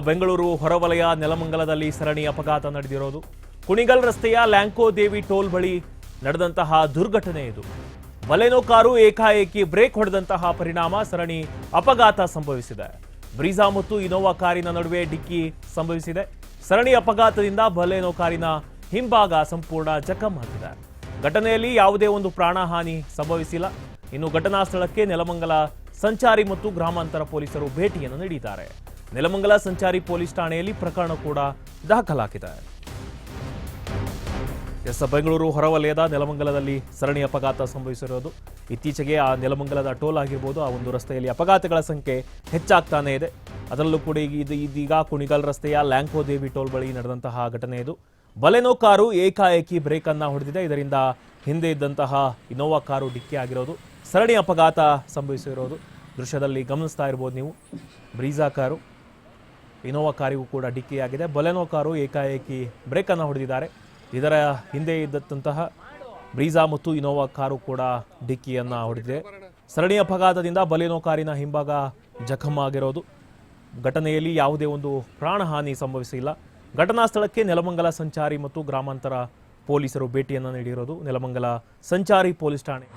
ಬೆಂಗಳೂರು ಹೊರವಲಯ ನೆಲಮಂಗಲದಲ್ಲಿ ಸರಣಿ ಅಪಘಾತ ನಡೆದಿರೋದು. ಕುಣಿಗಲ್ ರಸ್ತೆಯ ಲ್ಯಾಂಕೋ ದೇವಿ ಟೋಲ್ ಬಳಿ ನಡೆದಂತಹ ದುರ್ಘಟನೆ ಇದು. ಬಲೆನೋ ಕಾರು ಏಕಾಏಕಿ ಬ್ರೇಕ್ ಹೊಡೆದಂತಹ ಪರಿಣಾಮ ಸರಣಿ ಅಪಘಾತ ಸಂಭವಿಸಿದೆ. ಬ್ರೀಜಾ ಮತ್ತು ಇನೋವಾ ಕಾರಿನ ನಡುವೆ ಡಿಕ್ಕಿ ಸಂಭವಿಸಿದೆ. ಸರಣಿ ಅಪಘಾತದಿಂದ ಬಲೆನೋ ಕಾರಿನ ಹಿಂಭಾಗ ಸಂಪೂರ್ಣ ಜಖಂ ಆಗಿದೆ. ಘಟನೆಯಲ್ಲಿ ಯಾವುದೇ ಒಂದು ಪ್ರಾಣಹಾನಿ ಸಂಭವಿಸಿಲ್ಲ. ಇನ್ನು ಘಟನಾ ಸ್ಥಳಕ್ಕೆ ನೆಲಮಂಗಲ ಸಂಚಾರಿ ಮತ್ತು ಗ್ರಾಮಾಂತರ ಪೊಲೀಸರು ಭೇಟಿಯನ್ನು ನೀಡಿದ್ದಾರೆ. ನೆಲಮಂಗಲ ಸಂಚಾರಿ ಪೊಲೀಸ್ ಠಾಣೆಯಲ್ಲಿ ಪ್ರಕರಣ ಕೂಡ ದಾಖಲಾಗಿದೆ. ಬೆಂಗಳೂರು ಹೊರವಲಯದ ನೆಲಮಂಗಲದಲ್ಲಿ ಸರಣಿ ಅಪಘಾತ ಸಂಭವಿಸಿರೋದು. ಇತ್ತೀಚೆಗೆ ಆ ನೆಲಮಂಗಲದ ಟೋಲ್ ಆಗಿರ್ಬೋದು, ಆ ಒಂದು ರಸ್ತೆಯಲ್ಲಿ ಅಪಘಾತಗಳ ಸಂಖ್ಯೆ ಹೆಚ್ಚಾಗ್ತಾನೆ ಇದೆ. ಅದರಲ್ಲೂ ಕೂಡ ಇದೀಗ ಕುಣಿಗಲ್ ರಸ್ತೆಯ ಲ್ಯಾಂಕೋ ದೇವಿ ಟೋಲ್ ಬಳಿ ನಡೆದಂತಹ ಘಟನೆ ಇದು. ಬಲೆನೋ ಕಾರು ಏಕಾಏಕಿ ಬ್ರೇಕ್ ಅನ್ನ ಹೊಡೆದಿದೆ. ಇದರಿಂದ ಹಿಂದೆ ಇದ್ದಂತಹ ಇನೋವಾ ಕಾರು ಡಿಕ್ಕಿ ಆಗಿರೋದು. ಸರಣಿ ಅಪಘಾತ ಸಂಭವಿಸಿರೋದು ದೃಶ್ಯದಲ್ಲಿ ಗಮನಿಸ್ತಾ ಇರ್ಬೋದು ನೀವು. ಬ್ರೀಜಾ ಕಾರು ಇನೋವಾ ಕಾರಿಗೂ ಕೂಡ ಡಿಕ್ಕಿಯಾಗಿದೆ. ಬಲೆನೋ ಕಾರು ಏಕಾಏಕಿ ಬ್ರೇಕ್ ಅನ್ನು ಹೊಡೆದಿದ್ದಾರೆ. ಇದರ ಹಿಂದೆ ಇದ್ದಂತಹ ಬ್ರೀಜಾ ಮತ್ತು ಇನೋವಾ ಕಾರು ಕೂಡ ಡಿಕ್ಕಿಯನ್ನ ಹೊಡೆದಿದೆ. ಸರಣಿ ಅಪಘಾತದಿಂದ ಬಲೆನೋ ಕಾರಿನ ಹಿಂಭಾಗ ಜಖಂ ಆಗಿರೋದು. ಘಟನೆಯಲ್ಲಿ ಯಾವುದೇ ಒಂದು ಪ್ರಾಣಹಾನಿ ಸಂಭವಿಸಿಲ್ಲ. ಘಟನಾ ಸ್ಥಳಕ್ಕೆ ನೆಲಮಂಗಲ ಸಂಚಾರಿ ಮತ್ತು ಗ್ರಾಮಾಂತರ ಪೊಲೀಸರು ಭೇಟಿಯನ್ನು ನೀಡಿರೋದು. ನೆಲಮಂಗಲ ಸಂಚಾರಿ ಪೊಲೀಸ್ ಠಾಣೆ